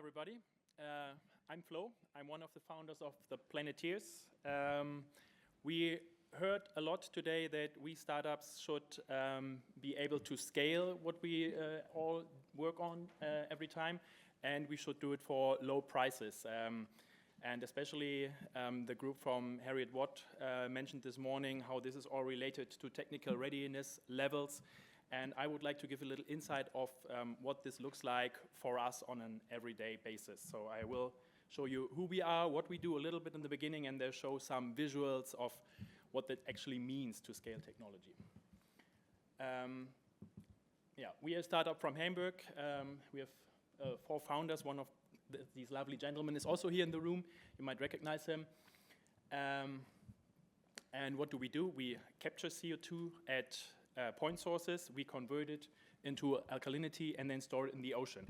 everybody. I'm Flo. I'm one of the founders of the Planeteers. We heard a lot today that we startups should be able to scale what we all work on every time, and we should do it for low prices. And especially the group from Harriet Watt mentioned this morning how this is all related to technical readiness levels. And I would like to give a little insight of what this looks like for us on an everyday basis. So I will show you who we are, what we do a little bit in the beginning, and then show some visuals of what that actually means to scale technology. We are a startup from Hamburg. We have 4 founders. One of these lovely gentlemen is also here in the room. You might recognize him. And what do? We capture CO2 at point sources. We convert it into alkalinity and then store it in the ocean.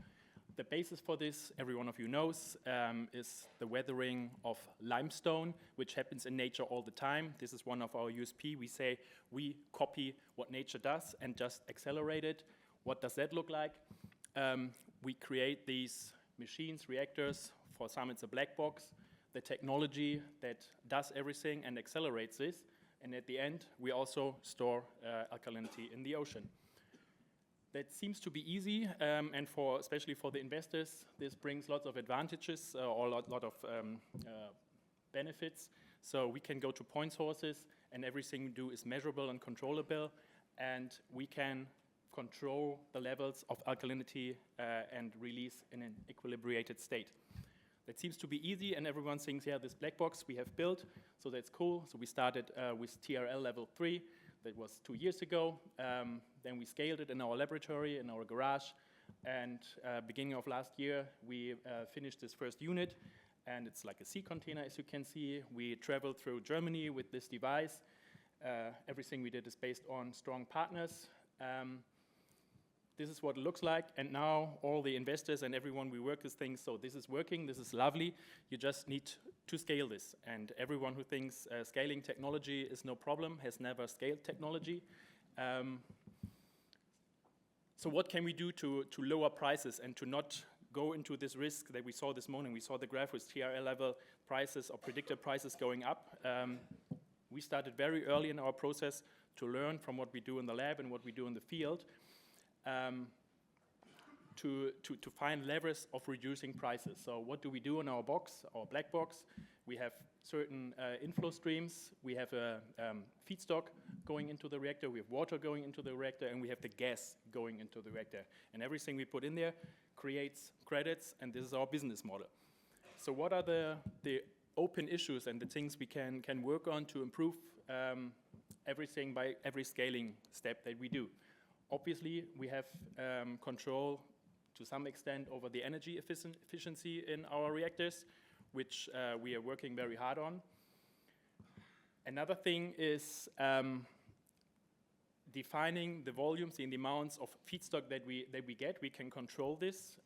The basis for this, every one of you knows, is the weathering of limestone, which happens in nature all the time. This is one of our USP. We say we copy what nature does and just accelerate it. What does that look like? We create these machines, reactors. For some, it's a black box. The technology that does everything and accelerates this. And at the end, we also store alkalinity in the ocean. That seems to be easy, and especially for the investors, this brings lots of advantages or a lot of benefits. So we can go to point sources, and everything we do is measurable and controllable, and we can control the levels of alkalinity and release in an equilibrated state. That seems to be easy, and everyone thinks, yeah, this black box we have built, so that's cool. So we started with TRL level 3. That was 2 years ago. Then we scaled it in our laboratory, in our garage. And beginning of last year, we finished this first unit. And it's like a sea container, as you can see. We traveled through Germany with this device. Everything we did is based on strong partners. This is what it looks like, and now all the investors and everyone we work with thinks, so this is working, this is lovely, you just need to scale this. And everyone who thinks scaling technology is no problem has never scaled technology. So what can we do to lower prices and to not go into this risk that we saw this morning? We saw the graph with TRL level prices or predicted prices going up. We started very early in our process to learn from what we do in the lab and what we do in the field. To find levers of reducing prices. So what do we do in our box, our black box? We have certain inflow streams. We have a feedstock going into the reactor. We have water going into the reactor, and we have the gas going into the reactor. And everything we put in there creates credits, and this is our business model. So what are the open issues and the things we can work on to improve everything by every scaling step that we do? Obviously, we have control to some extent over the energy efficiency in our reactors, which we are working very hard on. Another thing is defining the volumes and the amounts of feedstock that we get. We can control this,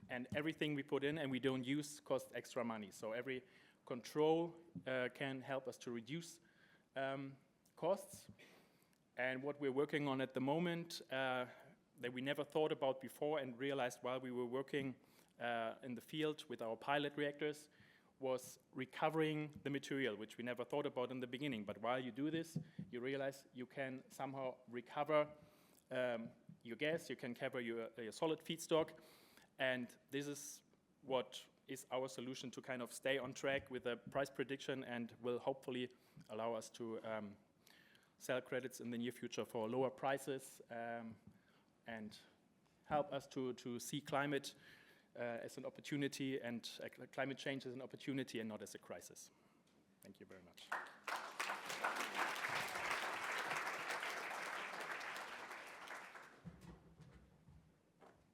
and everything we put in and we don't use costs extra money. So every control can help us to reduce costs. And what we're working on at the moment that we never thought about before and realized while we were working in the field with our pilot reactors was recovering the material, which we never thought about in the beginning. But while you do this, you realize you can somehow recover your gas, you can cover your solid feedstock. And this is what is our solution to kind of stay on track with the price prediction and will hopefully allow us to sell credits in the near future for lower prices and help us to see climate as an opportunity and climate change as an opportunity and not as a crisis. Thank you very much.